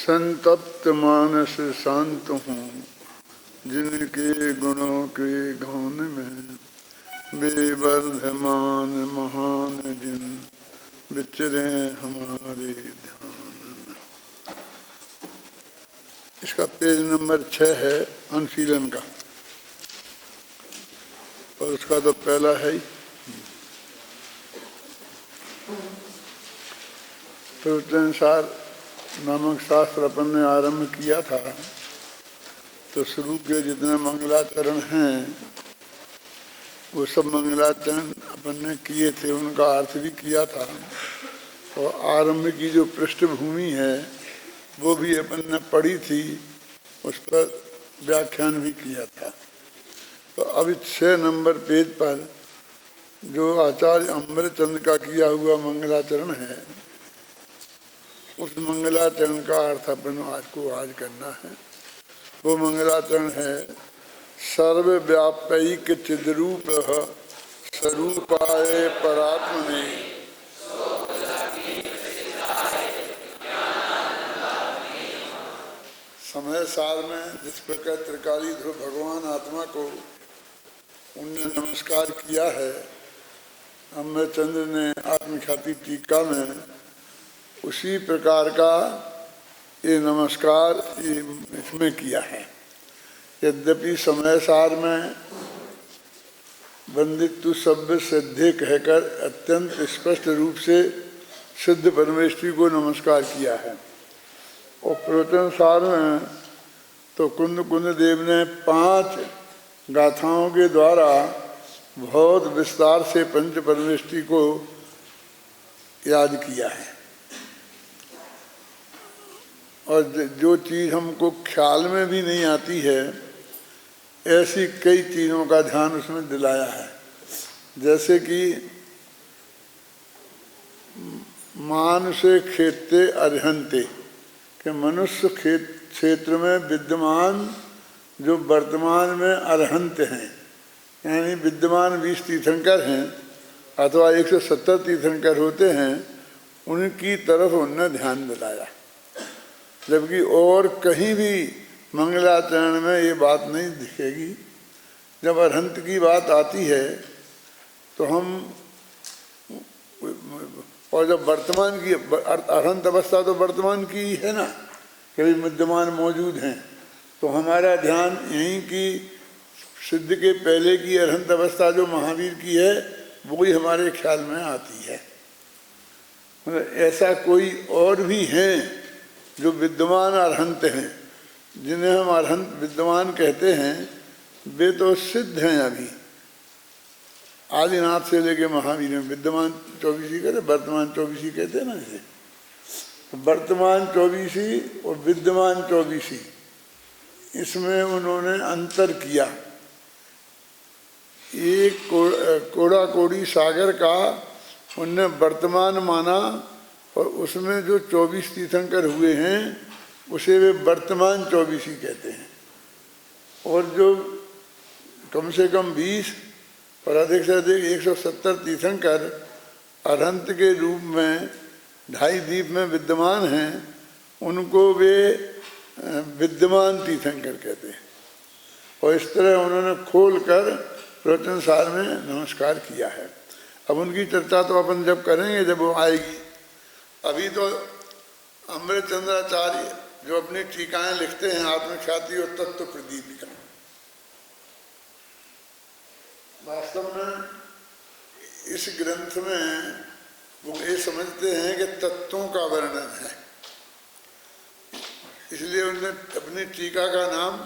संतप्त मानस शांत हूँ, जिनके गुणों के गान में बेवर्धमान महान जिन विचरे हमारे ध्यान में। इसका पेज नंबर 6 है अनुशीलन का, और उसका तो पहला है ही। प्रवचनसार नामक शास्त्र अपन ने आरंभ किया था, तो शुरू के जितने मंगलाचरण हैं वो सब मंगलाचरण अपन ने किए थे, उनका अर्थ भी किया था, और आरंभ की जो पृष्ठभूमि है वो भी अपन ने पढ़ी थी, उस पर व्याख्यान भी किया था। तो अब 6 नंबर पेज पर जो आचार्य अमृतचंद्र का किया हुआ मंगलाचरण है, उस मंगलाचरण का अर्थ अपन आज करना है। वो मंगलाचरण है सर्वव्यापैक चिद्रूप स्वरूपाय परात्मने समय सार में जिस प्रकार त्रिकाली ध्रुव भगवान आत्मा को उनने नमस्कार किया है, अमृतचंद्र ने आत्मख्याति टीका में उसी प्रकार का ये नमस्कार इसमें किया है। यद्यपि समय सार में वंदितु सभ्य सिद्धे कहकर अत्यंत स्पष्ट रूप से सिद्ध परमेश्वरी को नमस्कार किया है, और प्रवचन सार में तो कुंद देव ने 5 गाथाओं के द्वारा बहुत विस्तार से पंच परमेश्वरी को याद किया है। और जो चीज़ हमको ख्याल में भी नहीं आती है, ऐसी कई चीज़ों का ध्यान उसमें दिलाया है। जैसे कि मानुषे खेते अर्हन्ते, कि मनुष्य क्षेत्र में विद्यमान जो वर्तमान में अर्हंत हैं, यानी विद्यमान 20 तीर्थंकर हैं अथवा 170 तीर्थंकर होते हैं, उनकी तरफ उनने ध्यान दिलाया। जबकि और कहीं भी मंगलाचरण में ये बात नहीं दिखेगी। जब अरहंत की बात आती है तो हम, और जब वर्तमान की अरहंत अवस्था तो वर्तमान की ही है ना, कि विद्यमान मौजूद हैं, तो हमारा ध्यान यहीं की सिद्ध के पहले की अरहंत अवस्था जो महावीर की है वो ही हमारे ख्याल में आती है। ऐसा कोई और भी हैं जो विद्यमान अरहंत हैं, जिन्हें हम अरहंत विद्यमान कहते हैं, वे तो सिद्ध हैं। अभी आदिनाथ से लेके महावीर में विद्यमान 24 कहते, वर्तमान 24 कहते हैं ना इसे। तो वर्तमान 24 और विद्यमान 24, इसमें उन्होंने अंतर किया। एक कोड़ा कोड़ी सागर का उनने वर्तमान माना, और उसमें जो 24 तीर्थंकर हुए हैं उसे वे वर्तमान 24 कहते हैं। और जो कम से कम 20 और अधिक से अधिक 170 तीर्थंकर अरहंत के रूप में 2.5 द्वीप में विद्यमान हैं, उनको वे विद्यमान तीर्थंकर कहते हैं। और इस तरह उन्होंने खोल कर प्रवचन सार में नमस्कार किया है। अब उनकी चर्चा तो अपन जब करेंगे, जब वो आएगी। अभी तो अमृतचंद्राचार्य जो अपनी टीकाएं लिखते हैं आत्मख्याति और तत्व प्रदीपिका, वास्तव में इस ग्रंथ में वो ये समझते हैं कि तत्वों का वर्णन है, इसलिए उन्होंने अपनी टीका का नाम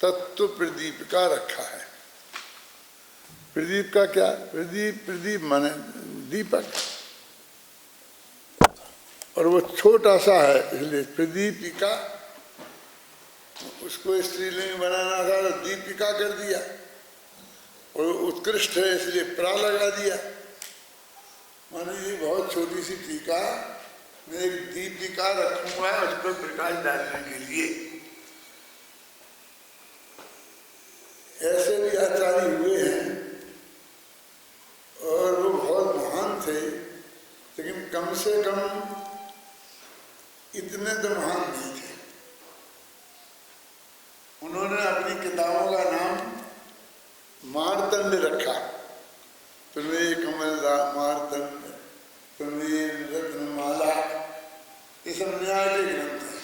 तत्व प्रदीपिका रखा है। प्रदीप का क्या? प्रदीप माने दीपक, और वो छोटा सा है इसलिए प्रदीपिका। उसको स्त्रीलिंग बनाना था तो दीपिका कर दिया, और उत्कृष्ट है इसलिए प्रा लगा दिया। माने ये बहुत छोटी सी टीका, मैं एक दीपिका रखूंगा उस पर प्रकाश डालने के लिए। ऐसे भी आचार्य हुए हैं और वो बहुत महान थे, लेकिन कम से कम इतने तो महान नहीं थे। उन्होंने अपनी किताबों का नाम मार्तंड रखा। प्रमेय कमल मार्तंड, प्रमेय रत्नमाला, ये सब न्याय के ग्रंथ हैं।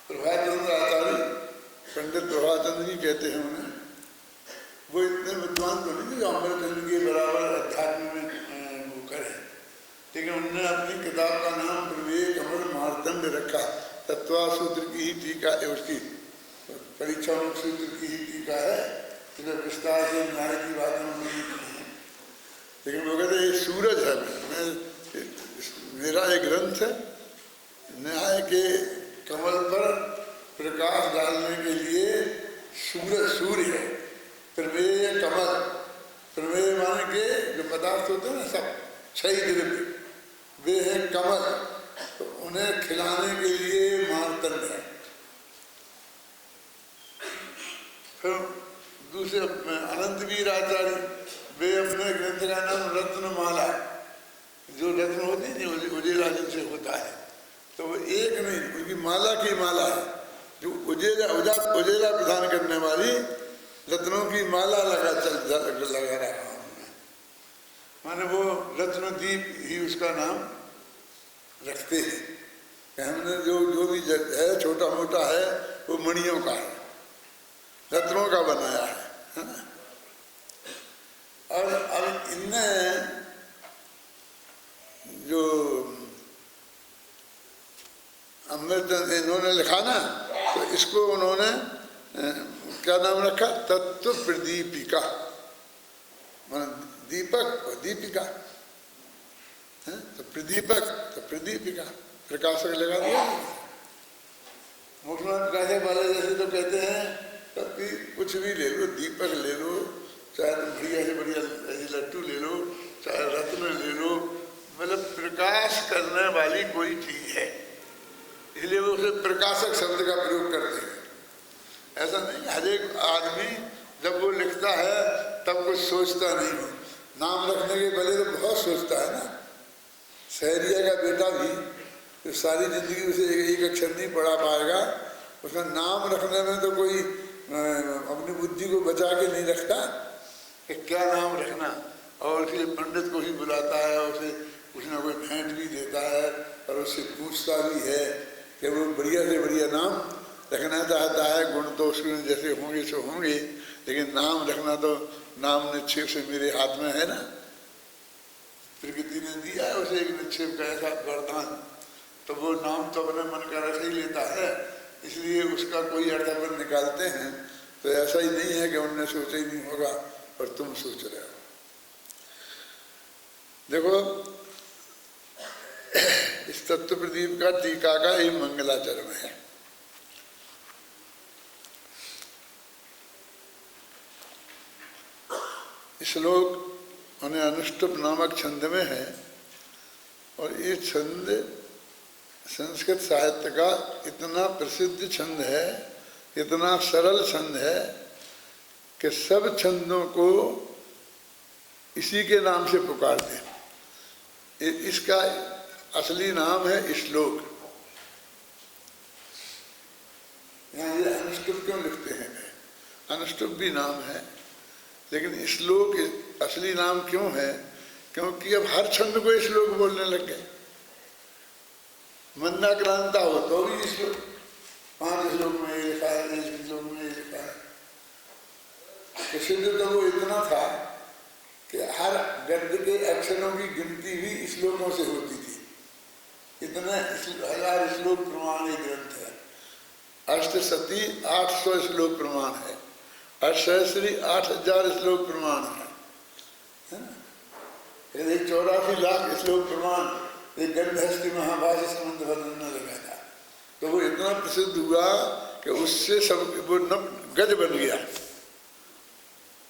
प्रभात चंद्र आचार्य, पंडित प्रभात चंद्र जी कहते हैं उन्हें, वो इतने विद्वान तो नहीं थे जो अमरचंद्र के बराबर अध्यात्म में वो करें, लेकिन उन्होंने अपनी किताब का नाम प्रमेय कमल मार्तंड रखा। तत्वा सूत्र की ही टीका है, उसकी परीक्षा सूत्र की ही टीका है, तो विस्तार से न्याय की बातें उन्होंने की हैं। लेकिन वो कहते ये सूरज है, मेरा एक ग्रंथ है, न्याय के कमल पर प्रकाश डालने के लिए सूरज सूर्य है। प्रमेय कमल, प्रमेय माने के जो पदार्थ होते हैं ना सब छह द्रव्य, वे है कमल, तो उन्हें खिलाने के लिए मार्तंड है। फिर दूसरे अनंतवीर आचार्य, वे अपने ग्रंथ का नाम रत्नमाला, जो रत्न होते हैं उजेला जिनसे होता है, तो वो एक नहीं, उनकी माला की माला है, जो उजेला प्रदान करने वाली रत्नों की माला लगा रहा हूँ मैं। माने वो रत्नदीप ही उसका नाम रखते हैं कि हमने जो भी है छोटा मोटा है वो मणियों का है, रत्नों का बनाया है ना। और अब इनने जो अमृत इन्होंने लिखा ना, तो इसको उन्होंने क्या नाम रखा, तत्व प्रदीपिका, मान दीपक और दीपिका है, तो प्रदीपक तो प्रदीपिका, प्रकाशक लगा दिया। मुसलमान कहने वाले जैसे तो कहते हैं कि कुछ भी ले लो, दीपक ले लो, चाहे बढ़िया से बढ़िया लट्टू ले लो, चाहे रत्न ले लो, मतलब प्रकाश करने वाली कोई चीज है, इसलिए वो उसे प्रकाशक शब्द का प्रयोग करते हैं। ऐसा नहीं, हर एक आदमी जब वो लिखता है तब कुछ सोचता नहीं हो, नाम रखने के पहले तो बहुत सोचता है ना। शहरिया का बेटा भी तो सारी जिंदगी उसे एक अक्षर नहीं पढ़ा पाएगा, उसका नाम रखने में तो कोई अपनी बुद्धि को बचा के नहीं रखता कि क्या नाम रखना, और उसके पंडित को ही बुलाता है, उसे कुछ ना कोई भेंट भी देता है और उससे पूछता भी है कि वो बढ़िया से बढ़िया नाम रखना चाहता है। गुण तो उसके जैसे होंगे सो होंगे, लेकिन नाम रखना तो नाम निक्षेप से मेरे हाथ में है ना। प्रकृति ने दिया है उसे एक निक्षेप का ऐसा वरदान, तो वो नाम तो अपने मन का रख ही लेता है, इसलिए उसका कोई अर्थ अपन निकालते हैं तो ऐसा ही नहीं है कि उनने सोचा ही नहीं होगा और तुम सोच रहे हो। देखो इस तत्व प्रदीप का टीका का ये मंगलाचरण है। श्लोक माने अनुष्टुप नामक छंद में है, और ये छंद संस्कृत साहित्य का इतना प्रसिद्ध छंद है, इतना सरल छंद है कि सब छंदों को इसी के नाम से पुकारते हैं। इसका असली नाम है श्लोक। यहाँ ये अनुष्टुप क्यों लिखते हैं, अनुष्टुप भी नाम है, लेकिन श्लोक असली नाम क्यों है, क्योंकि अब हर छंद को श्लोक बोलने लग गए। मंदा क्रांता हो तो भी श्लोक, 5 श्लोक में ये लिखा है, 1 श्लोक में ये लिखा है। प्रसिद्ध तो वो इतना था कि हर गद्य के अक्षरों की गिनती भी श्लोकों से होती थी। इतने 1000 श्लोक प्रमाण एक ग्रंथ है। अष्टशती 800 श्लोक प्रमाण है, अष्टसहस्री 8000 श्लोक प्रमाण है ना। 84 लाख श्लोक प्रमाण एक गंधहस्ती महाभाष्य संबंध वर्णन लगा था, तो वो इतना प्रसिद्ध हुआ कि उससे सब वो गज बन गया।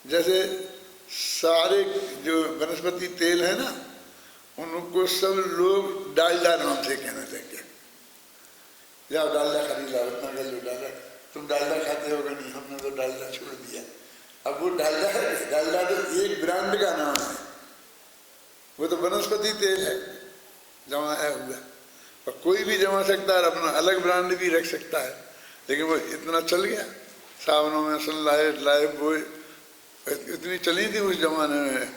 जैसे सारे जो वनस्पति तेल है ना, उनको सब लोग डालडा नाम से कहने लगे। जाओ डालडा खरीद लाओ, इतना कर लो डालडा, तुम डालडा खाते होगा नहीं, हमने तो डालडा छोड़ दिया। अब वो डालडा है, डालडा तो एक ब्रांड का नाम है, वो तो वनस्पति तेल है जमाया हुआ, और कोई भी जमा सकता है, अपना अलग ब्रांड भी रख सकता है, लेकिन वो इतना चल गया। सावनों में सनलाइट, लाइफ बॉय इतनी चली थी उस जमाने में,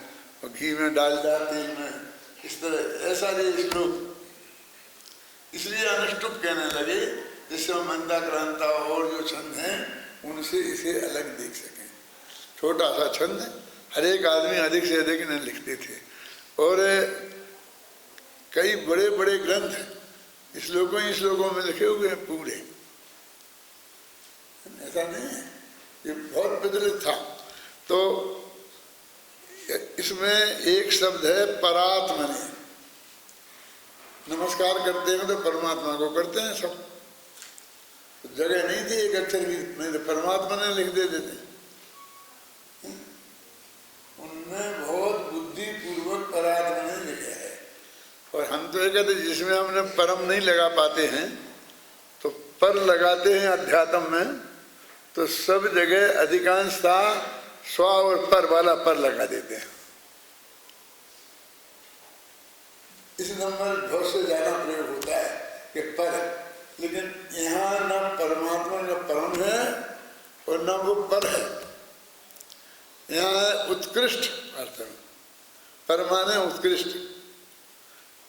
और घी में डालडा, तेल में, इस तरह ऐसा ये श्लोक इसलिए अनुष्टुप कहने लगे, जिससे मंदा क्रांता और जो छंद हैं उनसे इसे अलग देख सकें। छोटा सा छंद, हर एक आदमी अधिक से अधिक नहीं लिखते थे, और कई बड़े बड़े ग्रंथ श्लोकों में लिखे हुए हैं पूरे, ऐसा नहीं है, ये बहुत प्रचलित था। तो इसमें एक शब्द है परात्मने, नमस्कार करते हैं तो परमात्मा को करते हैं सब, जगह नहीं थी एक अक्षर की, नहीं तो परमात्मा ने लिख देते थे। उनने बहुत बुद्धि पूर्वक परात्मा ने लिखा है, और हम तो ये कहते जिसमें हमने परम नहीं लगा पाते हैं तो पर लगाते हैं अध्यात्म में, तो सब जगह अधिकांशता स्व और पर वाला पर लगा देते हैं। इस नंबर बहुत से ज्यादा प्रयोग होता है कि पर, लेकिन यहाँ न परमात्मा न परम है और न वो पर है, यहाँ है उत्कृष्ट अर्थ में, परमाने उत्कृष्ट।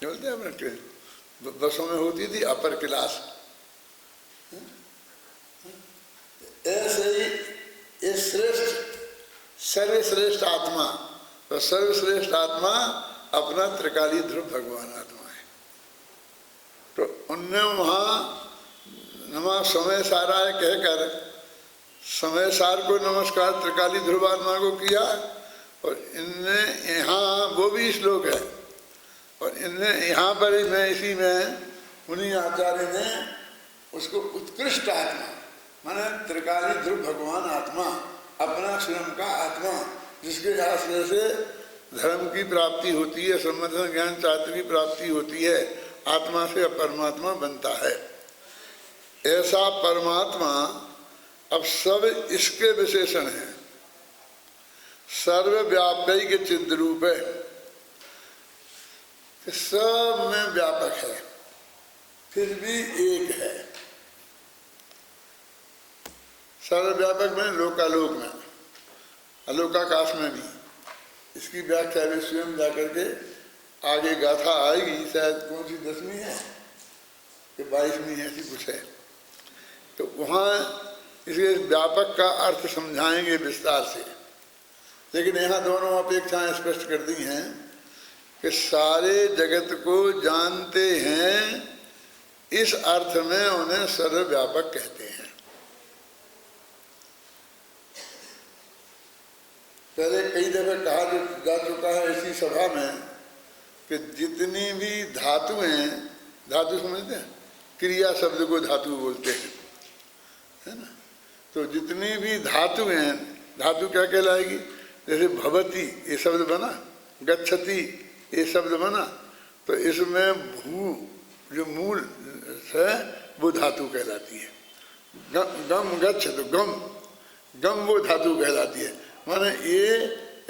बोलते हैं अपने बसों में होती थी अपर क्लास, ऐसे ही ये श्रेष्ठ सर्वश्रेष्ठ आत्मा, तो सर्वश्रेष्ठ आत्मा अपना त्रिकाली ध्रुव भगवान आत्मा है। तो उनने वहाँ नमा समय सारा है कहकर समय सार को नमस्कार त्रिकाली ध्रुव आत्मा को किया, और इनने यहाँ वो भी श्लोक है, और इनने यहाँ पर ही मैं इसी में उन्हीं आचार्य ने उसको उत्कृष्ट आत्मा माने त्रिकाली ध्रुव भगवान आत्मा, अपना स्वयं का आत्मा, जिसके आश्रय से धर्म की प्राप्ति होती है, संबंध ज्ञान चारित्र की प्राप्ति होती है, आत्मा से परमात्मा बनता है। ऐसा परमात्मा अब सब इसके विशेषण हैं, सर्वव्यापी के चिद रूप है, सब में व्यापक है, फिर भी एक है। सर्वव्यापक में लोकालोक में, अलोकाकाश में भी। इसकी व्याख्या भी स्वयं जाकर के आगे गाथा आएगी, शायद कौन सी 10वीं है कि 22वीं है, ऐसी कुछ है, तो वहाँ इसके व्यापक का अर्थ समझाएंगे विस्तार से। लेकिन यहाँ दोनों अपेक्षाएं स्पष्ट कर दी हैं कि सारे जगत को जानते हैं, इस अर्थ में उन्हें सर्वव्यापक कहते हैं। पहले कई दफे कहा जा चुका है इसी सभा में कि जितनी भी धातु हैं, धातु समझते हैं, क्रिया शब्द को धातु बोलते हैं, है ना, तो जितनी भी धातु हैं, धातु क्या कहलाएगी, जैसे भवती ये शब्द बना, गच्छति ये शब्द बना, तो इसमें भू जो मूल है वो धातु कहलाती है। गम गच्छ तो गम वो धातु कहलाती है, माने ये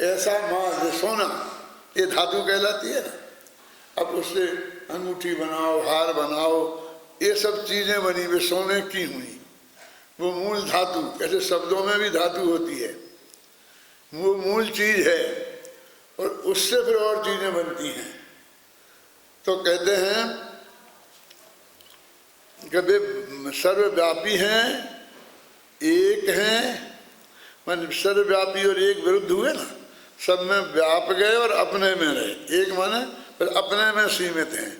ऐसा माल सोना ये धातु कहलाती है ना। अब उससे अंगूठी बनाओ, हार बनाओ, ये सब चीजें बनी वे सोने की हुई, वो मूल धातु। ऐसे शब्दों में भी धातु होती है, वो मूल चीज है, और उससे फिर और चीजें बनती हैं। तो कहते हैं कि वे सर्वव्यापी हैं, एक हैं, मान सर्वव्यापी और एक विरुद्ध हुए ना, सब में व्याप गए और अपने में रहे। एक माने फिर अपने में सीमित हैं।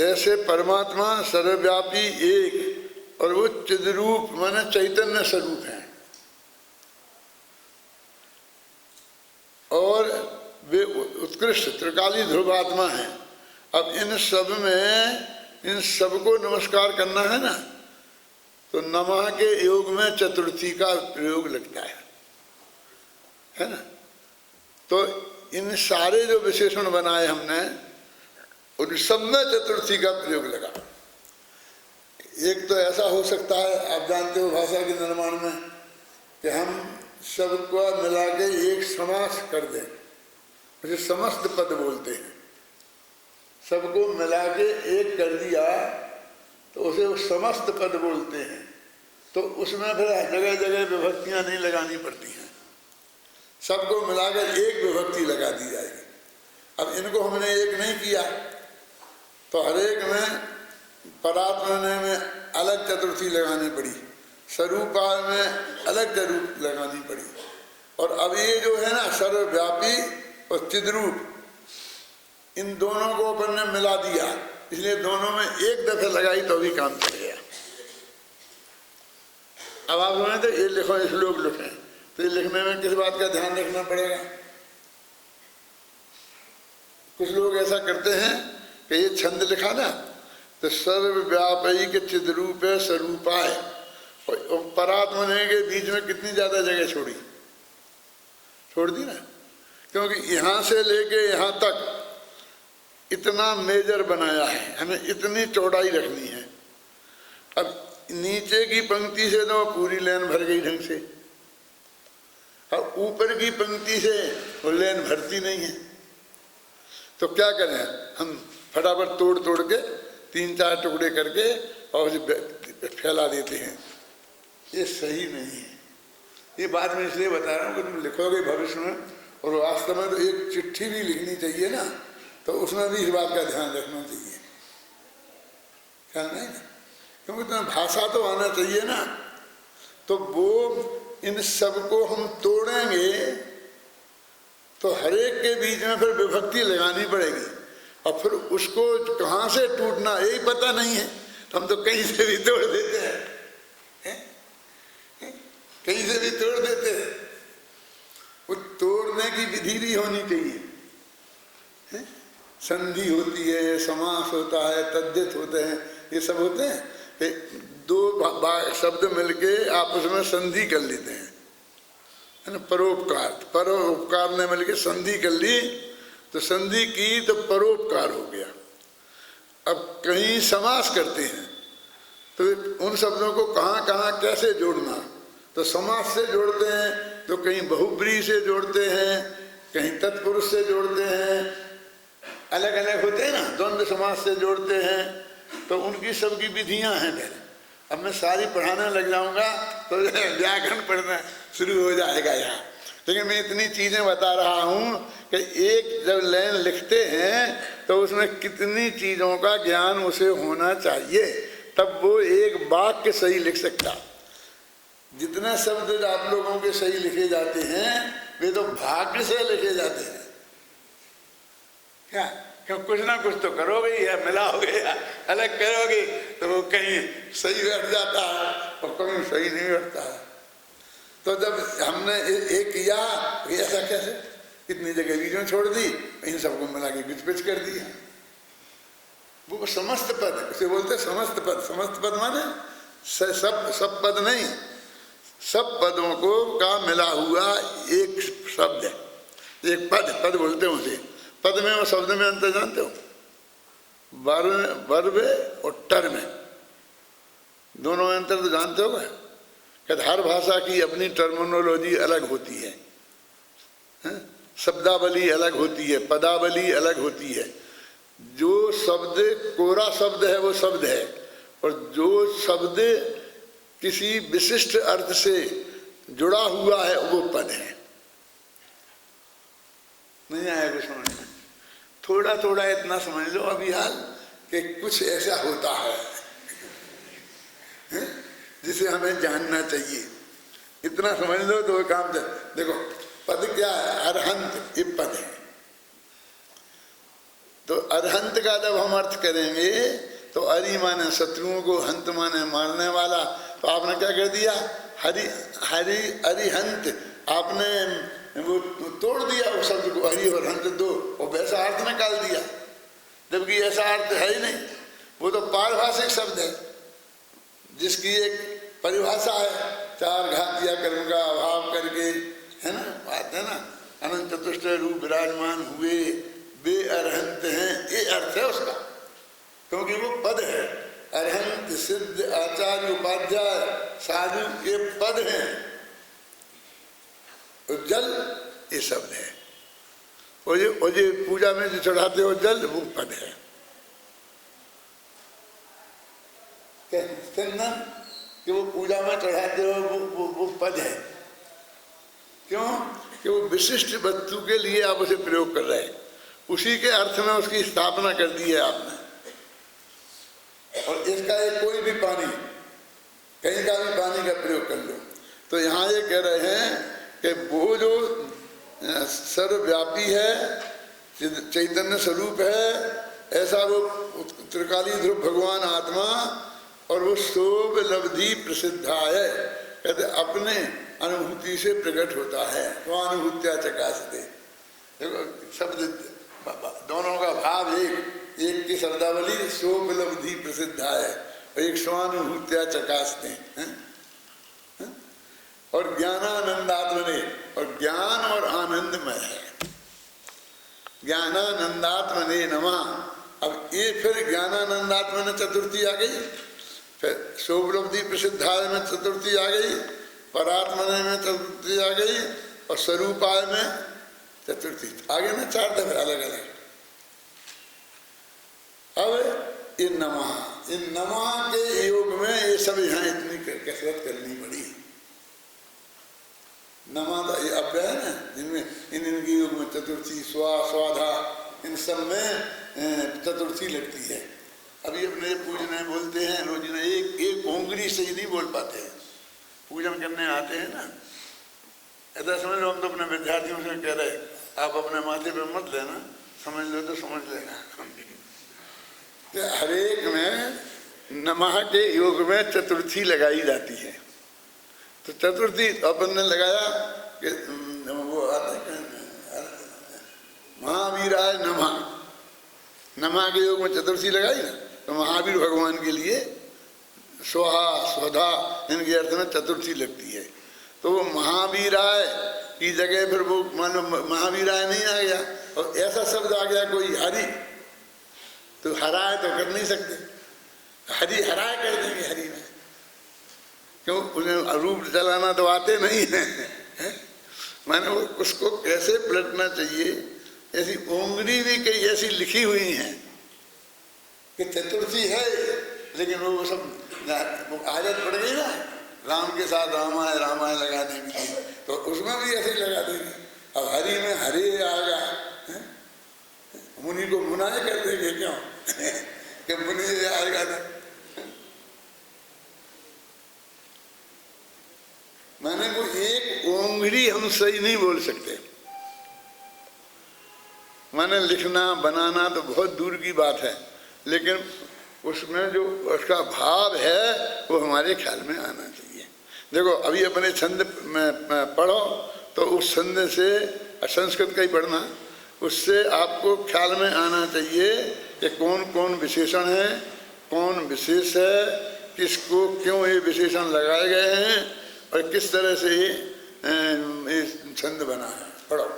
ऐसे परमात्मा सर्वव्यापी एक, और वो चिद्रूप माने चैतन्य स्वरूप है, और वे उत्कृष्ट त्रिकाली ध्रुव आत्मा है। अब इन सब में इन सबको नमस्कार करना है ना, तो नमः के योग में चतुर्थी का प्रयोग लगता है ना। तो इन सारे जो विशेषण बनाए हमने, उन सब में चतुर्थी का प्रयोग लगा। एक तो ऐसा हो सकता है, आप जानते हो भाषा के निर्माण में, कि हम सबको मिला के एक समास कर दें, उसे समस्त पद बोलते हैं, सबको मिला के एक कर दिया तो उसे वो समस्त पद बोलते हैं। तो उसमें फिर जगह जगह विभक्तियां नहीं लगानी पड़ती हैं, सबको मिलाकर एक विभक्ति लगा दी जाएगी। अब इनको हमने एक नहीं किया तो हर एक में परात्मने में अलग चतुर्थी लगानी पड़ी, स्वरूपाय में अलग चतुर्थ लगानी पड़ी। और अब ये जो है ना सर्वव्यापी और चिद्रूप, इन दोनों को अपन ने मिला दिया, इसलिए दोनों में एक दफे लगाई तो भी काम चल गया। अब आप सुने तो ये लिखो, श्लोक लिखें, तो ये लिखने में किस बात का ध्यान रखना पड़ेगा? कुछ लोग ऐसा करते हैं कि ये छंद लिखा ना तो सर्वव्यापी चिद्रूप स्वरूपाय, और परात्मने के बीच में कितनी ज्यादा जगह छोड़ दी ना, क्योंकि यहां से लेके यहां तक इतना मेजर बनाया है, हमें इतनी चौड़ाई रखनी है। अब नीचे की पंक्ति से तो पूरी लाइन भर गई ढंग से, और ऊपर की पंक्ति से वो लाइन भरती नहीं है, तो क्या करें हम? फटाफट तोड़ के 3-4 टुकड़े करके और फैला देते हैं। ये सही नहीं है। ये बात मैं इसलिए बता रहा हूँ कि तुम लिखोगे भविष्य में, और वास्तव में तो एक चिट्ठी भी लिखनी चाहिए ना, तो उसमें भी इस बात का ध्यान रखना चाहिए, ख्याल नहीं ना, क्योंकि तुम्हें भाषा तो आना चाहिए ना। तो वो इन सबको हम तोड़ेंगे तो हर एक के बीच में फिर विभक्ति लगानी पड़ेगी, और फिर उसको कहाँ से टूटना यही पता नहीं है, तो हम तो कहीं से भी तोड़ देते हैं, कहीं से भी तोड़ देते हैं। वो तोड़ने की विधि भी होनी चाहिए, संधि होती है, समास होता है, तद्धित होते हैं, ये सब होते हैं। दो शब्द मिलके आपस में संधि कर लेते हैं, है ना, परोपकार ने मिलके संधि कर ली, तो संधि की तो परोपकार हो गया। अब कहीं समास करते हैं तो उन शब्दों को कहाँ कहाँ कैसे जोड़ना, तो समास से जोड़ते हैं, तो कहीं बहुब्रीहि से जोड़ते हैं, कहीं तत्पुरुष से जोड़ते हैं, अलग अलग होते हैं ना, द्वंद्व समास से जोड़ते हैं, तो उनकी सबकी विधियां हैं। पहले अब मैं सारी पढ़ाने लग जाऊंगा तो व्याकरण पढ़ना शुरू हो जाएगा यहाँ, लेकिन मैं इतनी चीजें बता रहा हूँ कि एक जब लाइन लिखते हैं तो उसमें कितनी चीजों का ज्ञान उसे होना चाहिए, तब वो एक वाक्य सही लिख सकता। जितने शब्द आप लोगों के सही लिखे जाते हैं वे तो भाग्य से लिखे जाते हैं। क्या क्यों? कुछ ना कुछ तो करोगे या मिलाओगे या अलग करोगे, तो वो कहीं सही बैठ जाता है और कहीं सही नहीं बैठता है। तो जब हमने एक किया, ऐसा कैसे इतनी जगह बीच छोड़ दी, इन सबको मिला के बिच बिच कर दिया। वो समस्त पद उसे बोलते समस्त पद। समस्त पद माने सब पद नहीं, सब पदों को का मिला हुआ एक शब्द है, एक पद बोलते हैं उसे। पद में और शब्द में अंतर जानते हो? वर्ब और टर में दोनों में अंतर तो जानते हो? क्या हर भाषा की अपनी टर्मिनोलॉजी अलग होती है, शब्दावली अलग होती है, पदावली अलग होती है। जो शब्द कोरा शब्द है वो शब्द है, और जो शब्द किसी विशिष्ट अर्थ से जुड़ा हुआ है वो पद है। नहीं आया कुछ समझ में? थोड़ा थोड़ा इतना समझ लो अभी हाल कि कुछ ऐसा होता है जिसे हमें जानना चाहिए। इतना समझ लो तो काम चल। देखो पद क्या है? अरहंत ये पद है। तो अरहंत का जब हम अर्थ करेंगे तो अरि माने शत्रुओं को, हंत माने मारने वाला। तो आपने क्या कर दिया? अरिहंत आपने वो तोड़ दिया उस शब्द को, हरि और हंत दो, और वैसा अर्थ निकाल दिया, जबकि ऐसा अर्थ है ही नहीं। वो तो पारिभाषिक शब्द है जिसकी एक परिभाषा है, चार घातिया कर्म का अभाव करके, है ना, बात है ना। अनंत चतुष्ट रूप विराजमान हुए वे अरहंत हैं, ये अर्थ है उसका, क्योंकि वो पद है। अरहंत, सिद्ध, आचार्य, उपाध्याय, साधु, ये पद हैं। जल ये शब्द है, और ये पूजा में जो चढ़ाते हो जल वो पद है। चंदन कि वो पूजा में चढ़ाते हो वो पद है। क्यों कि वो विशिष्ट वस्तु के लिए आप उसे प्रयोग कर रहे हैं, उसी के अर्थ में उसकी स्थापना कर दी है आपने। और इसका एक कोई भी पानी, कहीं का भी पानी का प्रयोग कर लो। तो यहाँ ये कह रहे हैं कि वो जो सर्वव्यापी है, चैतन्य स्वरूप है, ऐसा वो त्रिकाली ध्रुव भगवान आत्मा, और वो शोभ लब्धि प्रसिद्धा है, कहते अपने अनुभूति से प्रकट होता है। स्वानुभूत्या चकासते, देखो शब्द दोनों का भाव एक की शब्दावली शोभ लब्धि प्रसिद्धा है, एक स्वानुभूत्या चकासते हैं। और ज्ञानानंदात्मने, और ज्ञान और आनंदमय है। ज्ञानानंदात्मने नमः। अब ये फिर ज्ञानानंदात्मने चतुर्थी आ गई, फिर शोभलब्धि प्रसिद्धाय में चतुर्थी आ गई, परात्मने में चतुर्थी आ गई, और स्वरूपाय में चतुर्थी आगे ना, चार दफे अलग अलग। अब इन नमः के योग में ये सब यहाँ इतनी कसरत करनी पड़ी। नमा ये अव्यय है ना, जिनमें इनके योग में चतुर्थी, स्वाधा, इन सब में चतुर्थी लगती है। अभी अपने पूजने बोलते हैं रोज ना, एक ओंगरी से ही नहीं बोल पाते हैं, पूजन करने आते हैं ना। ऐसा समझ लो, हम तो अपने विद्यार्थियों से कह रहे आप अपने माथे पे मत लेना, समझ लो तो समझ लेना। हरेक में नमः के योग में चतुर्थी लगाई जाती है। तो चतुर्थी अपन ने लगाया कि वो महावीराय नमः, नमः के योग में चतुर्थी लगाई ना, तो महावीर भगवान के लिए स्वाहा स्वधा इनके अर्थ में चतुर्थी लगती है। तो वो महावीराय की जगह फिर वो मानो महावीराय नहीं आ गया, और ऐसा शब्द आ गया कोई हरि, तो हराय तो कर नहीं सकते, हरि हराय कर देंगे हरि में, क्यों उन्हें रूप चलाना तो आते नहीं है। माने वो उसको कैसे पलटना चाहिए, ऐसी ओंगली भी कई ऐसी लिखी हुई हैं कि चतुर्थी है, लेकिन वो सब आदत पड़ गई ना, राम के साथ रामाय लगाने की, तो उसमें भी ऐसे लगा देंगे। अब हरि में हरे आ गया, मुनि को मुनाए कर देंगे क्यों कि मुनि आएगा था। माने वो एक ओंगली हम सही नहीं बोल सकते। माने लिखना बनाना तो बहुत दूर की बात है, लेकिन उसमें जो उसका भाव है वो हमारे ख्याल में आना चाहिए। देखो अभी अपने छंद में पढ़ो तो उस छंद से, संस्कृत का ही पढ़ना, उससे आपको ख्याल में आना चाहिए कि कौन कौन विशेषण है, कौन विशेष है, किसको क्यों ये विशेषण लगाए गए हैं, और किस तरह से ये छंद बना है। पढ़ो।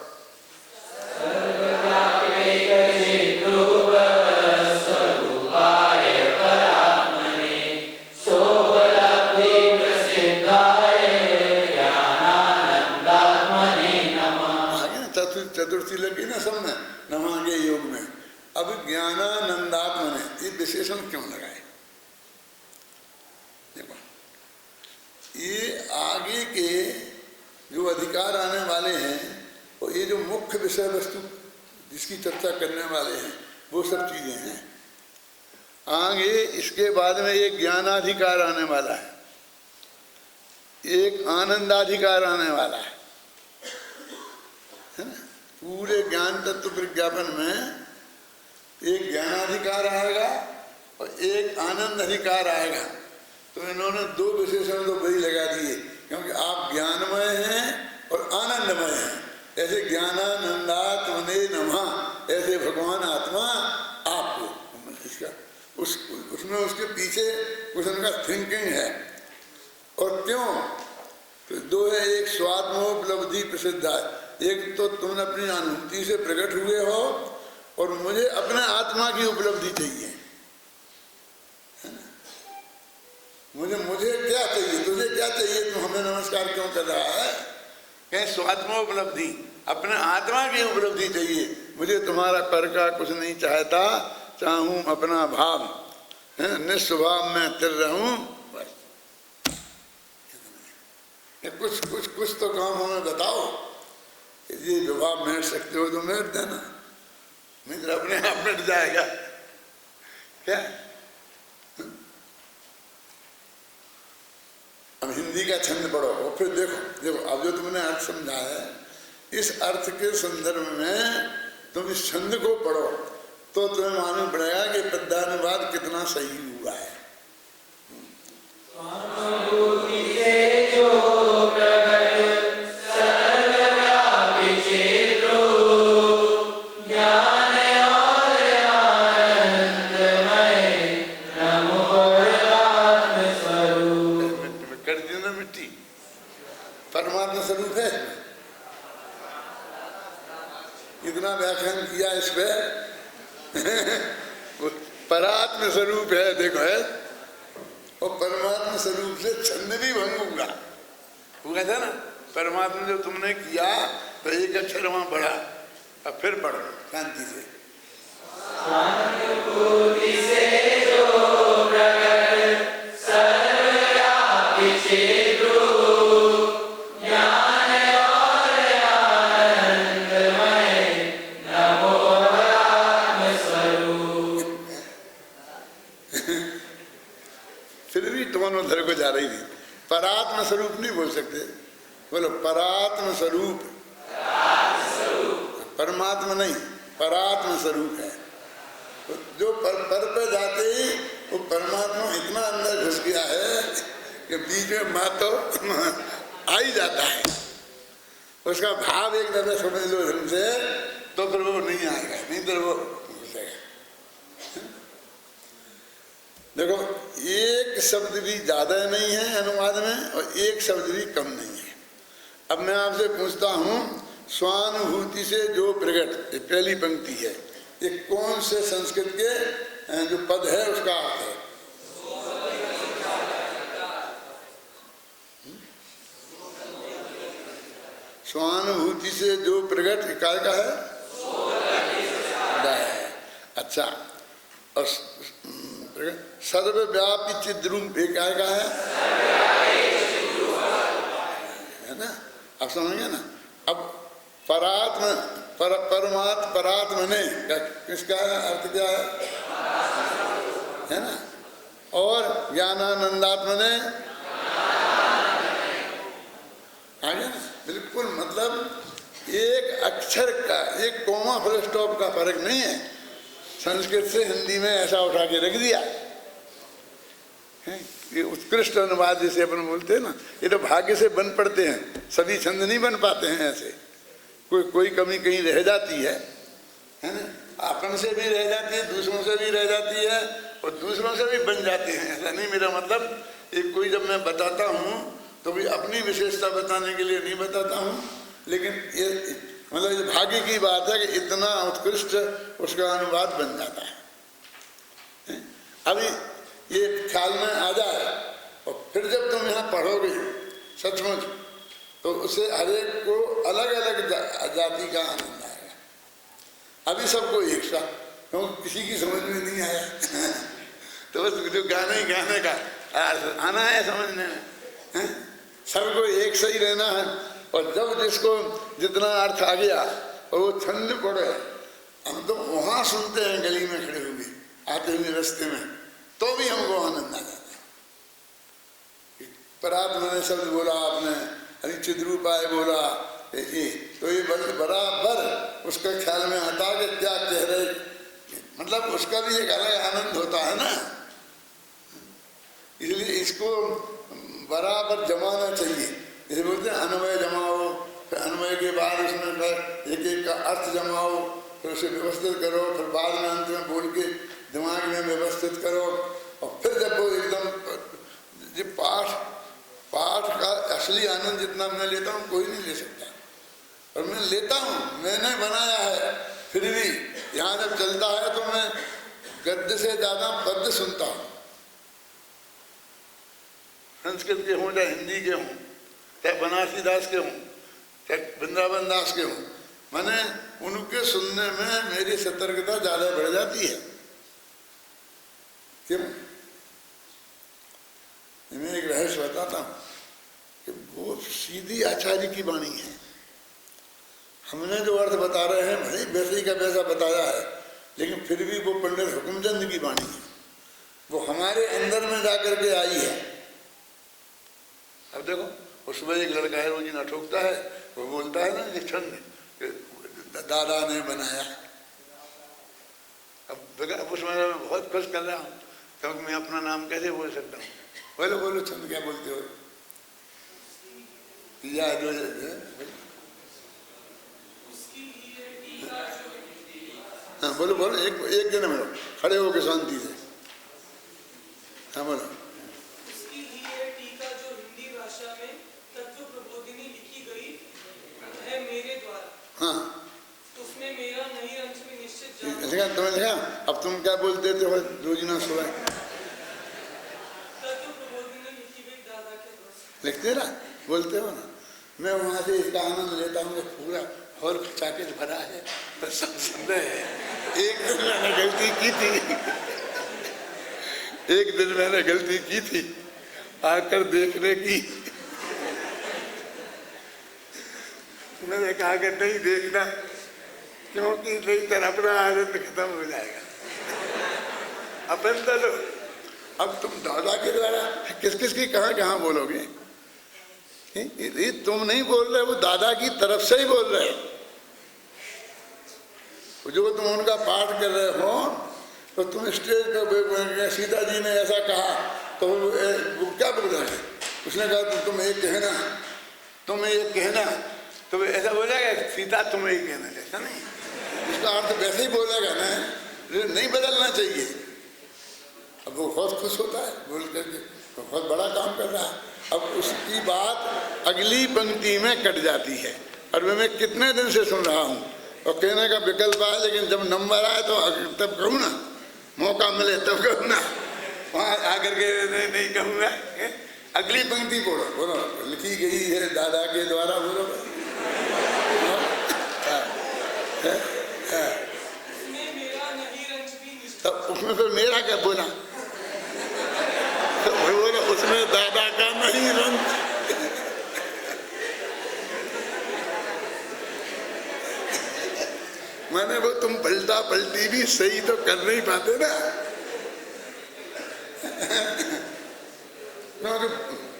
चतुर्थी लगी ना सब में नमः के योग में। अब ज्ञानानंदात्मने ये विशेषण क्यों लगाए? देखो ये आगे के जो अधिकार आने वाले हैं, और ये जो मुख्य विषय वस्तु जिसकी चर्चा करने वाले हैं, वो सब चीजें हैं। आगे इसके बाद में एक ज्ञानाधिकार आने वाला है, एक आनंदाधिकार आने वाला है ना। पूरे ज्ञान तत्व विज्ञापन में एक ज्ञानाधिकार आएगा और एक आनंद अधिकार आएगा। तो इन्होंने दो विशेषण तो वही लगा दिए, क्योंकि आप ज्ञानमय हैं और आनंदमय हैं। ऐसे ज्ञानानंदात्मने नमः, ऐसे भगवान आत्मा आपको इसका उसमें उसके पीछे कुछ उनका थिंकिंग है। और क्यों? तो दो है, एक स्वात्मोपलब्धि प्रसिद्ध है। एक तो तुम अपनी अनुभूति से प्रकट हुए हो, और मुझे अपने आत्मा की उपलब्धि चाहिए, है ना। मुझे क्या चाहिए, तुझे क्या चाहिए, तू हमें नमस्कार क्यों कर रहा है? कहीं स्वात्मोपलब्धि, अपने आत्मा की उपलब्धि चाहिए। मुझे तुम्हारा कर का कुछ नहीं चाहता, चाहूँ अपना भाव, निस्वभाव में तिर रहूं बस। कुछ कुछ कुछ तो काम हमें बताओ, ये विभाव मेट सकते हो तो मेट देना, नहीं तो अपने आप मिट जाएगा क्या। अब हिंदी का छंद पढ़ो और फिर देखो देखो अब जो तुमने अर्थ समझा है, इस अर्थ के संदर्भ में तुम इस छंद को पढ़ो तो तुम्हें मालूम पड़ेगा कि पद्यानुवाद कितना सही हुआ है। परमात्मा स्वरूप है, इतना व्याख्यान किया इस पे परात्म स्वरूप है देखो है, और परमात्मा स्वरूप से छंद भी भंग होगा। वो कहता ना परमात्मा जो तुमने किया तो एक अक्षर वहां बढ़ा, अब फिर पढ़ो शांति से। फिर भी टोन उधर को जा रही थी, परात्म स्वरूप नहीं बोल सकते, बोलो परात्म स्वरूप, परमात्मा नहीं परात्म स्वरूप है। जो पर पे जाते ही वो परमात्मा इतना अंदर घुस गया है कि बीच में माँ तो आ ही जाता है, उसका भाव एक दफे समझ लो ढंग से तो फिर वो नहीं आएगा, नहीं तो वो घुसेगा। देखो एक शब्द भी ज्यादा नहीं है अनुवाद में और एक शब्द भी कम नहीं है। अब मैं आपसे पूछता हूँ, स्वानुभूति से जो प्रकट, ये पहली पंक्ति है, ये कौन से संस्कृत के जो पद है उसका अर्थ है? स्वानुभूति से जो प्रकट काय का है? अच्छा, और सर्वव्यापी चिद्रूप काय का है ना? अब समझेंगे ना। अब परात्म परात्म ने किसका अर्थ क्या है ना? और ज्ञानानंदात्म ने आगे बिल्कुल, मतलब एक अक्षर का, एक कोमा फुल स्टॉप का फर्क नहीं है। संस्कृत से हिंदी में ऐसा उठा के रख दिया है। ये उत्कृष्ट अनुवाद जैसे अपन बोलते हैं ना, ये तो भाग्य से बन पड़ते हैं, सभी छंद नहीं बन पाते हैं ऐसे, कोई कमी कहीं रह जाती है ना। अपन से भी रह जाती है, दूसरों से भी रह जाती है और दूसरों से भी बन जाते हैं, ऐसा नहीं। मेरा मतलब एक कोई जब मैं बताता हूँ तो भी अपनी विशेषता बताने के लिए नहीं बताता हूँ, लेकिन ये मतलब ये भाग्य की बात है कि इतना उत्कृष्ट उसका अनुवाद बन जाता है। अभी ये ख्याल में आ जाए और फिर जब तुम यहाँ पढ़ोगे सचमुच तो उससे हर एक को अलग अलग जाति का आनंद आएगा। अभी सबको एक सा, क्योंकि किसी की समझ में नहीं आया तो बस जो गाने ही गाने का आना है समझने में, सबको एक सही रहना है। और जब जिसको जितना अर्थ आ गया और वो छंद पड़े, हम तो वहाँ सुनते हैं गली में खड़े हुए आते हुए रास्ते में, तो भी हमको आनंद आ जाता है। परात्मा ने शब्द बोला आपने, अनिश्चित रूपाय बोला, ये तो ये बराबर उसका ख्याल में हटा के क्या कह रहे, मतलब उसका भी एक अलग आनंद होता है ना। इसलिए इसको बराबर जमाना चाहिए। जैसे बोलते हैं अन्वय जमाओ, फिर अन्वय के बाद उसमें एक एक का अर्थ जमाओ, फिर उसे व्यवस्थित करो, फिर बाद में अंत में बोल के दिमाग में व्यवस्थित करो, और फिर जब वो एकदम ये पाठ का असली आनंद जितना मैं लेता हूँ कोई नहीं ले सकता। और मैं लेता हूँ, मैंने बनाया है, फिर भी यहाँ जब चलता है तो मैं गद्य से ज़्यादा पद्य सुनता हूँ। संस्कृत के हों या हिंदी के हों, चाहे बनारसी दास के हों, चाहे वृंदावन दास के हों, मैंने उनके सुनने में मेरी सतर्कता ज़्यादा बढ़ जाती है। क्यों? मैं एक रहस्य बताता हूँ कि वो सीधी आचार्य की वाणी है। हमने जो अर्थ बता रहे हैं भाई वैसे ही का वैसा बताया है, लेकिन फिर भी वो पंडित हुकुमचंद की वाणी है, वो हमारे अंदर में जाकर के आई है। अब देखो उसमें एक लड़का है रोजी ना ठोकता है, वो बोलता है ना कि छंद दादा ने बनाया। अब उसमें मैं बहुत खुश कर रहा हूँ क्योंकि मैं अपना नाम कैसे बोल सकता हूँ। बोलो बोलो छंद क्या बोलते हो? या जो हाँ बोलो बोलो, एक दिन बोलो, खड़े हो के शांति से। हाँ बोलो। उसकी ही है टीका जो हिंदी भाषा में तत्व प्रबोधिनी लिखी गई है मेरे द्वारा। हाँ उसमें मेरा नहीं अंश में निश्चित देखा तुम्हें देखा। अब तुम क्या बोलते थे रोजीना सुबह? तत्व प्रबोधिनी लिखी गई दादा के द्वारा। लिखते ना बोलते हो ना। मैं वहाँ से इसका आनंद लेता हूँ कि पूरा हॉल चाके भरा है तो सब सुन रहे हैं। एक दिन मैंने गलती की थी, एक दिन मैंने गलती की थी आकर देखने की। मैंने कहा कि नहीं देखना, क्योंकि नहीं तो अपना आनंद खत्म हो जाएगा। अपन तो अब तुम दादा के द्वारा किस किस की कहाँ कहाँ बोलोगे? ये तुम नहीं बोल रहे, वो दादा की तरफ से ही बोल रहे। जो तुम उनका पाठ कर रहे हो तो तुम स्टेज पर सीता जी ने ऐसा कहा तो वो क्या बोल रहे हैं? उसने कहा तो तुम एक कहना, तुम एक कहना, तो ऐसा बोलेगा सीता तुम एक कहना, ऐसा नहीं। उसका अर्थ वैसे ही बोलेगा ना, नहीं बदलना चाहिए। अब वो बहुत खुश होता है बोल करके, तो बहुत बड़ा काम कर रहा है। अब उसकी बात अगली पंक्ति में कट जाती है और मैं कितने दिन से सुन रहा हूँ और कहने का विकल्प आया, लेकिन जब नंबर आए तो तब कहूँ ना, मौका मिले तब कहूँ ना, वहाँ आकर के नहीं कहूँगा। अगली पंक्ति बोलो बोलो, लिखी गई है दादा के द्वारा, बोलो। तब उसमें फिर मेरा क्या बोला? तो बोलो उसमें दादा का नहीं रंग। मैंने वो तुम पलटा पलटी भी सही तो कर नहीं पाते ना।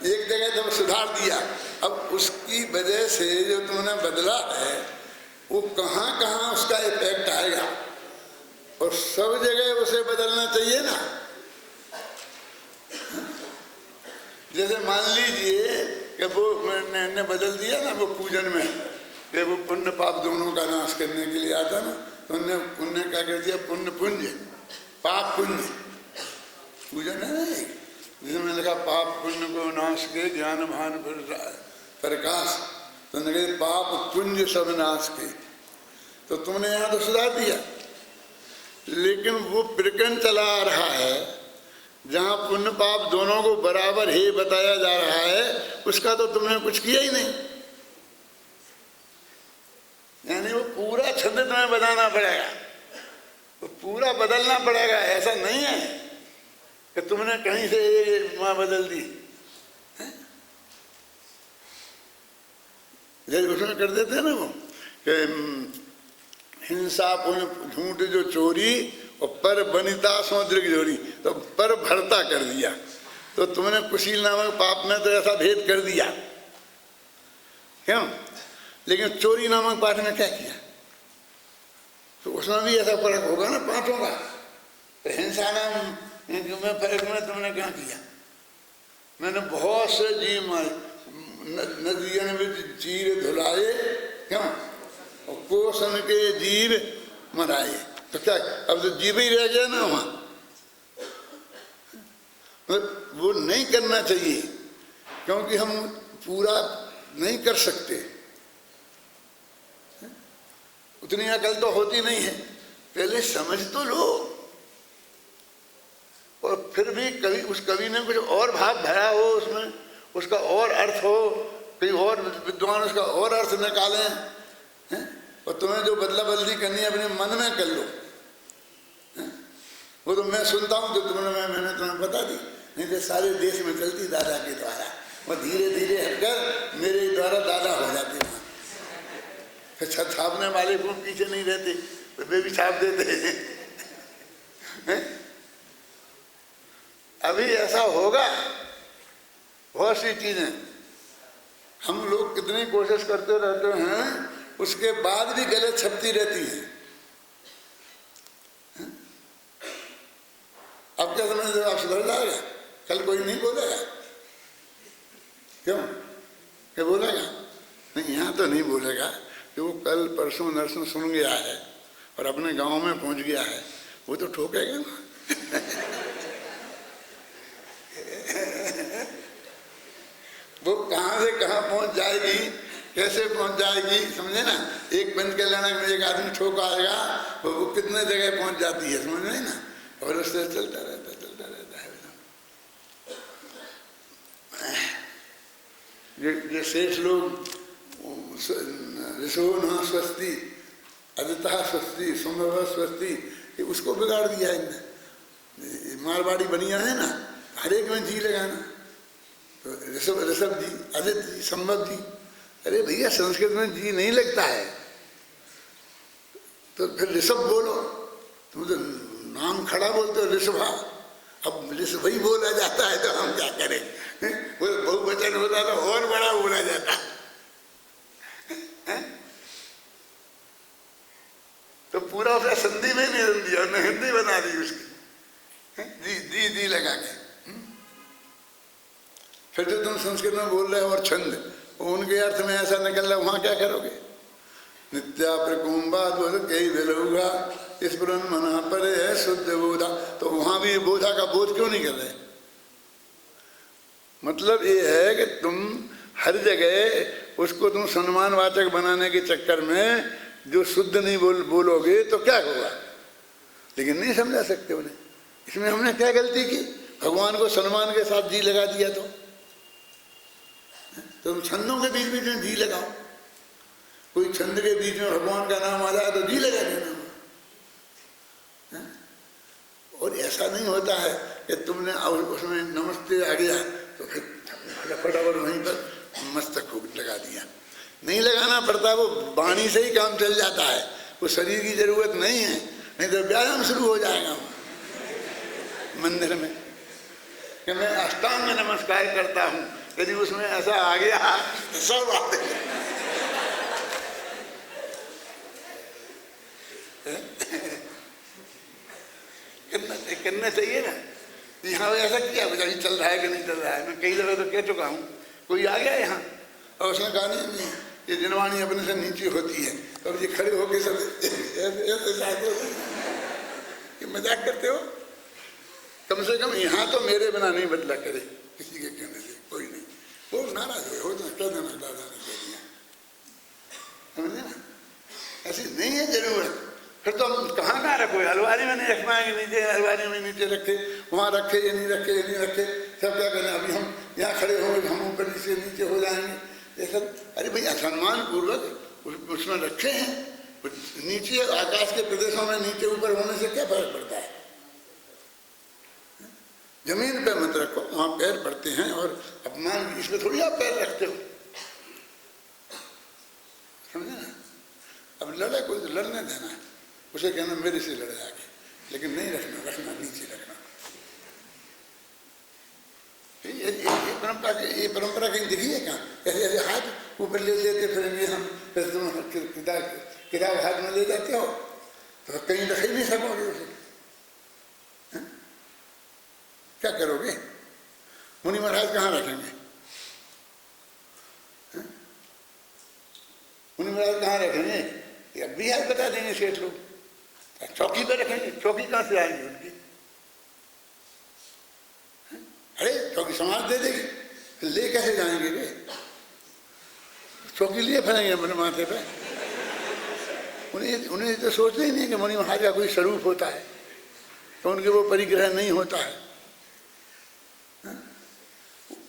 एक जगह जब सुधार दिया, अब उसकी वजह से जो तुमने बदला है वो कहाँ कहाँ उसका इफेक्ट आएगा, और सब जगह उसे बदलना चाहिए ना। जैसे मान लीजिए कि वो मैंने बदल दिया ना वो पूजन में, कि वो पुण्य पाप दोनों का नाश करने के लिए आता ना, तो उनने क्या कर दिया, पुण्य पुण्य पाप पुण्य पूजन है नहीं। जैसे मैंने लिखा पाप पुण्य को नाश के ज्ञान भान प्रकाश, तो उन्होंने कहा पाप पुण्य सब नाश के। तो तुमने यहाँ तो सुधार दिया, लेकिन वो प्रकरण चला आ रहा है जहाँ पुण्य पाप दोनों को बराबर ही बताया जा रहा है, उसका तो तुमने कुछ किया ही नहीं। यानी वो पूरा छंद तुम्हें बनाना पड़ेगा, वो पूरा बदलना पड़ेगा। ऐसा नहीं है कि तुमने कहीं से माँ बदल दी। जैसे उसमें कर देते हैं ना वो कि हिंसा पुण्य झूठ जो चोरी और पर बनिता समुद्र की जोरी, तो पर भरता कर दिया। तो तुमने कुशील नामक पाप में तो ऐसा भेद कर दिया, क्यों? लेकिन चोरी नामक पाठ में क्या किया? तो उसमें भी ऐसा फर्क होगा ना पाठों का। तो हिंसा नाम में फर्क में तुमने क्या किया? मैंने बहुत से जीव मारे, नदियों में चीर धुलाए, क्यों? और कोसन के जीव मराए। तो क्या अब तो जीव ही रह गया ना वहाँ। वो नहीं करना चाहिए, क्योंकि हम पूरा नहीं कर सकते, उतनी अकल तो होती नहीं है। पहले समझ तो लो, और फिर भी कभी उस कवि ने कुछ और भाव भरा हो उसमें, उसका और अर्थ हो, कहीं और विद्वान उसका और अर्थ निकालें, हैं? और तुम्हें जो बदला बदली करनी है अपने मन में कर लो। वो तो मैं सुनता हूँ जो मैंने तुम्हें बता दी, नहीं तो सारे देश में चलती दादा के द्वारा, और धीरे धीरे हटकर मेरे द्वारा दादा हो जाते वहाँ। फिर छत छापने वाले को पीछे नहीं रहते, तो वे भी छाप देते हैं। अभी ऐसा होगा, बहुत सी चीजें हम लोग कितनी कोशिश करते रहते हैं, उसके बाद भी गलत छपती रहती है। अब क्या समझ रहे हो, आप सुधर जाएगा, कल कोई नहीं बोलेगा। क्यों? क्या बोलेगा? नहीं, यहाँ तो नहीं बोलेगा कि वो कल परसों नरसों सुन गया है और अपने गांव में पहुंच गया है, वो तो ठोकेगा ना। वो कहाँ से कहाँ पहुंच जाएगी, कैसे पहुंच जाएगी, समझे ना। एक पंच कल्याण में एक आदमी ठोक आएगा, वो कितने जगह पहुंच जाती है, समझ नहीं ना। और उससे चलता रहता है। ये शेष लोग ऋषो न स्वस्ति अदिता स्वस्ति संभव स्वस्ति, ये उसको बिगाड़ दिया इनने। मारवाड़ी बनिया है ना, हर एक में जी लगाना। तो ऋषभ जी, आदित्य जी, संभव जी, अरे भैया संस्कृत में जी नहीं लगता है, तो फिर ऋषभ बोलो। तुम तो नाम खड़ा बोलते हो ऋषभा, अब ऋषभ ही बोला जाता है तो हम क्या करें। वो बहुवचन होता तो और बड़ा बोला जाता है। तो पूरा उसका संधि में नहीं रख दिया, उन्हें हिंदी बना दी उसकी, जी जी जी लगा के। फिर जो तुम संस्कृत में बोल रहे हो और छंद, उनके अर्थ में ऐसा निकल रहा है, वहां क्या करोगे। नित्या प्रकुंभा कई विलोगा स्फुरन मना परे है शुद्ध बोधा, तो वहां भी बोधा का बोध क्यों नहीं कर रहे। मतलब ये है कि तुम हर जगह उसको तुम सम्मानवाचक बनाने के चक्कर में जो शुद्ध नहीं बोलोगे तो क्या होगा। लेकिन नहीं समझा सकते उन्हें, इसमें हमने क्या गलती की, भगवान को सम्मान के साथ जी लगा दिया। तो तुम छंदों के बीच बीच में जी लगाओ, कोई छंद के बीच में भगवान का नाम आ जाए तो जी लगा देना। और ऐसा नहीं होता है कि तुमने उसमें नमस्ते आ गया तो फिर फटाफट वहीं पर मस्तक को लगा दिया। नहीं लगाना पड़ता, वो वाणी से ही काम चल जाता है, वो शरीर की जरूरत नहीं है। नहीं तो व्यायाम शुरू हो जाएगा मंदिर में कि मैं अष्टांग नमस्कार करता हूँ, यदि उसमें ऐसा आ गया सब आते करना चाहिए ना। यहाँ ऐसा किया, अभी चल रहा है कि नहीं चल रहा है। मैं कई जगह तो कह चुका हूँ, कोई आ गया यहाँ और उसने कहा नहीं ये जनवाणी अपने से नीचे होती है, तो ये खड़े होके सब ये मजाक करते हो। कम से कम यहाँ तो मेरे बिना नहीं बदला करे, किसी के कहने से कोई नहीं। वो नाराज हो तो कह देना दादा ने कह दिया, समझे ना। ऐसी नहीं है जरूरत। फिर तो हम कहाँ रखो, अलमारी में नहीं रख पाएंगे, नीचे अलमारी में नीचे रखे, वहाँ रखे ये नहीं रखे, ये नहीं रखे, सब क्या करें। अभी हम यहाँ खड़े होंगे, हम ऊपर नीचे नीचे हो जाएंगे, ये सब। अरे भैया सम्मान पूर्वक उसमें रखे हैं। नीचे आकाश के प्रदेशों में नीचे ऊपर होने से क्या फर्क पड़ता है। जमीन पे मत रखो, वहाँ पैर पड़ते हैं और अपमान, इसमें थोड़ी आप पैर रखते हो, समझे ना। अब लड़े कोई तो लड़ने देना है, उसे कहना मेरे से लड़े आगे, लेकिन नहीं रखना नीचे रखना। ये परंपरा कहीं दिखी है कहाँ। ऐसे ऐसे हाथ ऊपर ले लेते फिरेंगे हम, फिर तुम किताब हाथ में ले जाते हो तो कहीं रख ही नहीं सकोगे उसे। क्या करोगे। मुनि महाराज कहाँ रखेंगे, मुनि महाराज कहाँ रखेंगे, अब भी आज बता देंगे सेठ लोग। चौकी पे रखेंगे, चौकी कहाँ से आएंगे उनकी। अरे चौकी समाज दे देगी, ले कैसे जाएंगे वे। चौकी लिए फिरेंगे अपने माथे पे। उन्हें तो सोचते ही नहीं कि मुनि महाराज का कोई स्वरूप होता है, तो उनके वो परिग्रह नहीं होता है।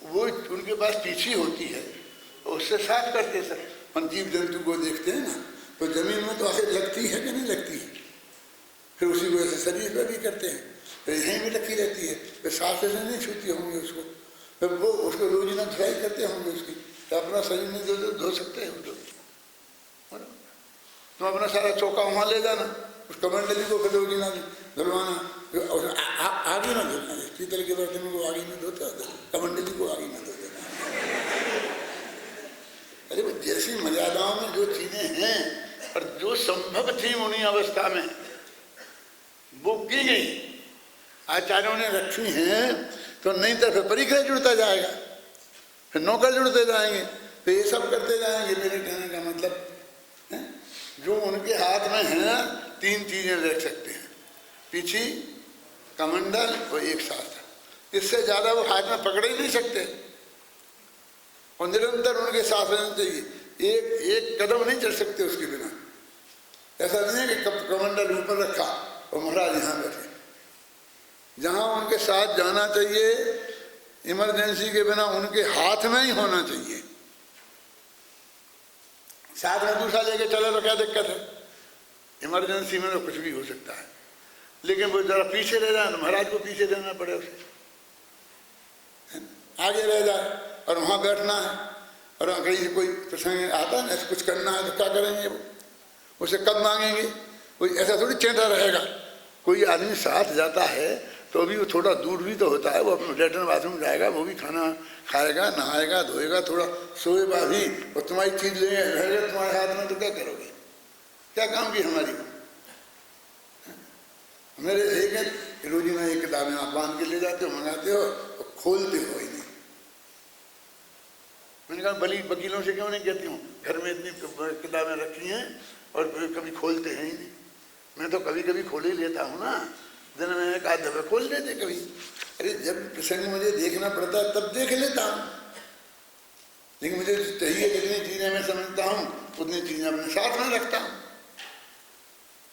वो उनके पास पीछी होती है, उससे साफ करते सब। हम जीव जंतु को देखते हैं ना, तो जमीन में तो आखिर लगती है कि नहीं लगती है, फिर उसी को ऐसे शरीर पर भी करते हैं। फिर यहीं भी रखी रहती है, फिर साफ से नहीं छूती होंगी उसको, फिर वो उसको रोजीना धुलाई करते होंगे उसकी, तो अपना शरीर में धो सकते हैं उनको। तुम अपना सारा चौका वहाँ ले जाना, उस कमंडली को फिर रोजीना धुलवाना, आगे ना धुलना, पीतल के बर्तन को आगे में धोते होते, कमंडली को आगे में धो देना। अरे वो जैसी मर्यादाओं में जो चीजें हैं और जो संभव थी उन्हीं अवस्था में वो की गई, आचार्यों ने रखी हैं, तो नहीं तो फिर परिग्रह जुड़ता जाएगा, फिर नौकर जुड़ते जाएंगे, तो ये सब करते जाएंगे। मेरे कहने का मतलब है, जो उनके हाथ में है 3 चीजें रख सकते हैं, पीछी, कमंडल और एक शास्त्र, इससे ज्यादा वो हाथ में पकड़ ही नहीं सकते, और निरंतर उनके साथ रहना चाहिए, एक कदम नहीं चल सकते उसके बिना। ऐसा नहीं है कि कमंडल ऊपर रखा और महाराज यहाँ बैठे, जहाँ उनके साथ जाना चाहिए इमरजेंसी के बिना उनके हाथ में ही होना चाहिए। साथ में दूसरा लेके चले तो क्या दिक्कत है, इमरजेंसी में तो कुछ भी हो सकता है, लेकिन वो जरा पीछे रह जाए तो महाराज को पीछे रहना पड़े, उसे आगे रह जाए और वहाँ बैठना है, और कहीं से कोई प्रसंग आता है ना, कुछ करना है तो क्या करेंगे, वो उसे कब मांगेंगे, कोई ऐसा थोड़ी चेंटा रहेगा। कोई आदमी साथ जाता है तो अभी वो थोड़ा दूर भी तो होता है, वो अपने लेटरिन बाथरूम जाएगा, वो भी खाना खाएगा, नहाएगा, धोएगा, थोड़ा सोएगा भी, और तुम्हारी चीज लेंगे तुम्हारे हाथ में तो क्या करोगे, क्या काम की हमारी। मेरे एक रोजीना एक किताबें आप बांध के ले जाते हो, मंगाते हो और खोलते हो ही नहीं। मैंने कहा वकीलों से क्यों नहीं कहती हूँ, घर में इतनी किताबें रखी हैं और कभी खोलते हैं ही नहीं। मैं तो कभी कभी खोल ही लेता हूँ ना, दिन में एक आध दफा खोल लेते कभी। अरे जब प्रसंग मुझे देखना पड़ता है तब देख लेता हूँ, लेकिन मुझे चाहिए जितनी चीजें मैं समझता हूँ उतनी चीजें अपने साथ में रखता हूँ।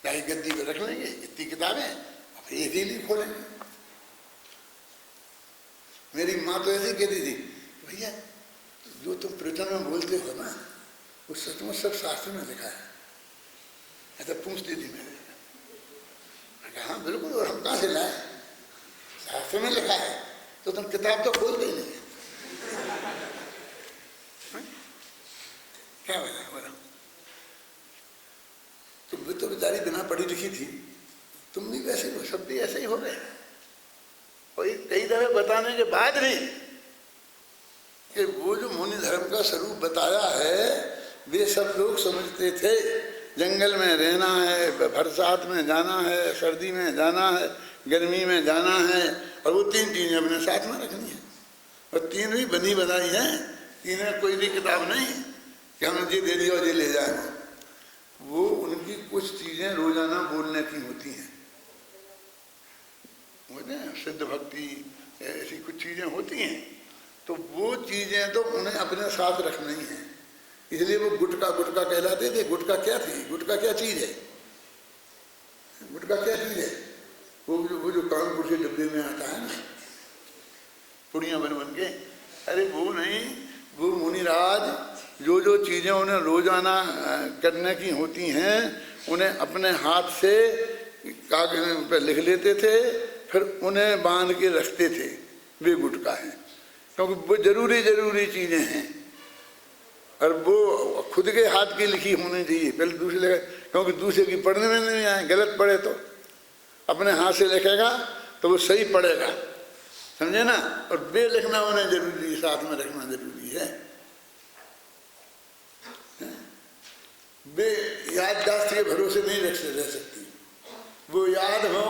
चाहे गद्दी पे रख लेंगे इतनी किताबें, अब एक ही नहीं खोलेंगे। मेरी माँ तो ऐसी कहती थी, भैया जो तुम प्रवचन में बोलते हो ना वो सचमुच सब शास्त्र में लिखा है, ऐसा पूछती थी मेरे। हाँ बिल्कुल, और हम कहाँ से लाए, शास्त्र में लिखा है, तो तुम किताब तो खोल गई नहीं, क्या बताओ। तुम भी तो बेचारी बिना पढ़ी लिखी थी, तुम भी वैसे हो, सब भी ऐसे ही हो गए। और कई दफे बताने के बाद भी कि वो जो मुनि धर्म का स्वरूप बताया है वे सब लोग समझते थे, जंगल में रहना है, बरसात में जाना है, सर्दी में जाना है, गर्मी में जाना है, और वो 3 चीजें अपने साथ में रखनी है। और 3 भी बनी बनाई है, 3 में कोई भी किताब नहीं कि हमने ये दे दिया और ये ले जाए। वो उनकी कुछ चीजें रोजाना बोलने की होती हैं, सिद्ध भक्ति ऐसी कुछ चीजें होती हैं, तो वो चीजें तो उन्हें अपने साथ रखना ही है। इसलिए वो गुटका गुटका कहलाते थे। गुटका क्या थी, गुटका क्या चीज है, गुटका क्या चीज है, वो जो कानपुर के डब्बे में आता है ना, पुड़ियाँ बन बन के, अरे वो नहीं, वो मुनिराज जो चीजें उन्हें रोजाना करने की होती हैं उन्हें अपने हाथ से कागज पर लिख लेते थे, फिर उन्हें बांध के रखते थे, वे गुटका है। क्योंकि वो जरूरी चीजें हैं और वो खुद के हाथ की लिखी होनी चाहिए, पहले दूसरे, क्योंकि दूसरे की पढ़ने में नहीं आए, गलत पढ़े तो अपने हाथ से लिखेगा तो वो सही पढ़ेगा, समझे ना। और बे लिखना उन्हें जरूरी, साथ में रखना जरूरी है। बे याददाश्त के भरोसे नहीं रह सकती, वो याद हो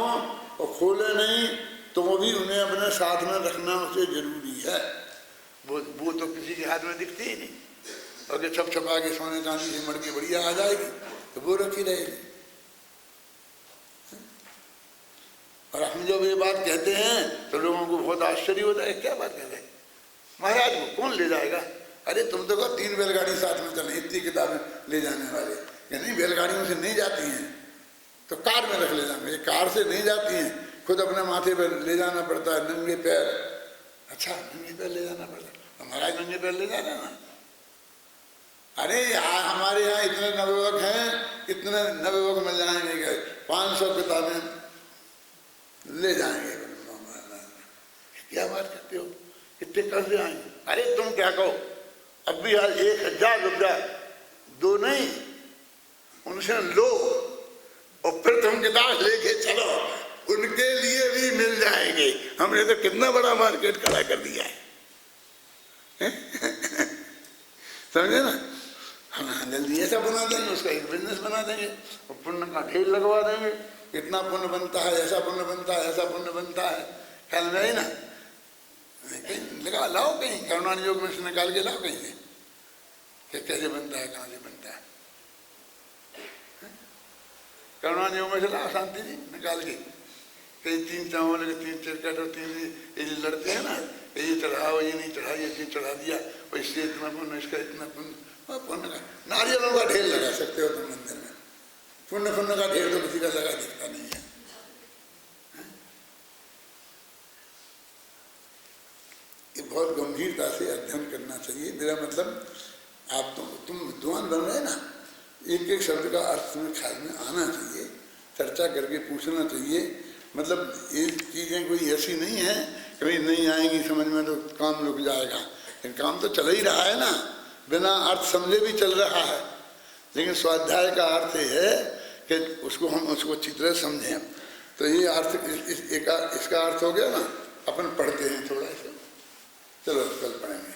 और खोले नहीं तो वो भी उन्हें अपने साथ में रखना उसे जरूरी है। वो तो किसी के हाथ में दिखती ही नहीं, और छप छपा के सोने चांदी से मड़के बढ़िया आ जाएगी तो वो रखी रहेगी। और हम जब ये बात कहते हैं तो लोगों को बहुत आश्चर्य होता है, क्या बात कर रहे हैं महाराज, को कौन ले जाएगा। अरे तुम तो कहो 3 बैलगाड़ी साथ में चले, इतनी किताबें ले जाने वाले, या नहीं बैलगाड़ियों से नहीं जाती हैं तो कार में रख ले जाएंगे, कार से नहीं जाती हैं, खुद अपने माथे पर ले जाना पड़ता है, नंगे पैर। अच्छा नंगे पैर ले जाना पड़ता है, महाराज नंगे पैर ले जाना ना। अरे हमारे यहाँ इतने नवयुवक हैं, इतने नवयुवक मिल जाएंगे, 500 किताबें ले जाएंगे। क्या बात करते हो, कितने कर्ज आएंगे? अरे तुम क्या कहो, अब भी यार 1000 रुपया दो नहीं, उनसे लो और फिर तुम किताब लेके चलो, उनके लिए भी मिल जाएंगे। हमने तो कितना बड़ा मार्केट खड़ा कर दिया है, समझे ना? हम जल्दी ऐसा बना देंगे, उसका एक बिजनेस बना देंगे और पुण्य का ढेर लगवा देंगे। इतना पुण्य बनता है, ऐसा पुण्य बनता है, ऐसा पुण्य बनता है, ख्याल में आई ना? कहीं लगा लाओ, कहीं करुणान योग में से निकाल के लाओ कहीं से कि कैसे बनता है, कहाँ से बनता है। करुणान योग में से लाओ शांति जी निकाल के, कहीं 3 चावल के 3 चिरकट और 3 ये लड़ते हैं ना, ये चढ़ाओ, ये नहीं चढ़ा, ये चीज चढ़ा दिया, और इससे इतना पुण्य, इसका इतना पुण्य। पुण्य का नारियलों का ढेर लगा सकते हो तुम मंदिर में, पुण्य पुण्य का ढेर तो किसी का लगा दिखता नहीं है। ये बहुत गंभीरता से अध्ययन करना चाहिए। मेरा मतलब आप तुम विद्वान बन रहे ना, एक एक शब्द का अर्थ में ख्याल में आना चाहिए, चर्चा करके पूछना चाहिए। मतलब ये चीज़ें कोई ऐसी नहीं है कि भाई नहीं आएंगी समझ में तो काम रुक जाएगा, लेकिन काम तो चल ही रहा है ना, बिना अर्थ समझे भी चल रहा है। लेकिन स्वाध्याय का अर्थ ये है कि उसको हम उसको अच्छी तरह समझें। तो ये अर्थ इसका अर्थ हो गया ना, अपन पढ़ते हैं थोड़ा सा, चलो कल पढ़ेंगे।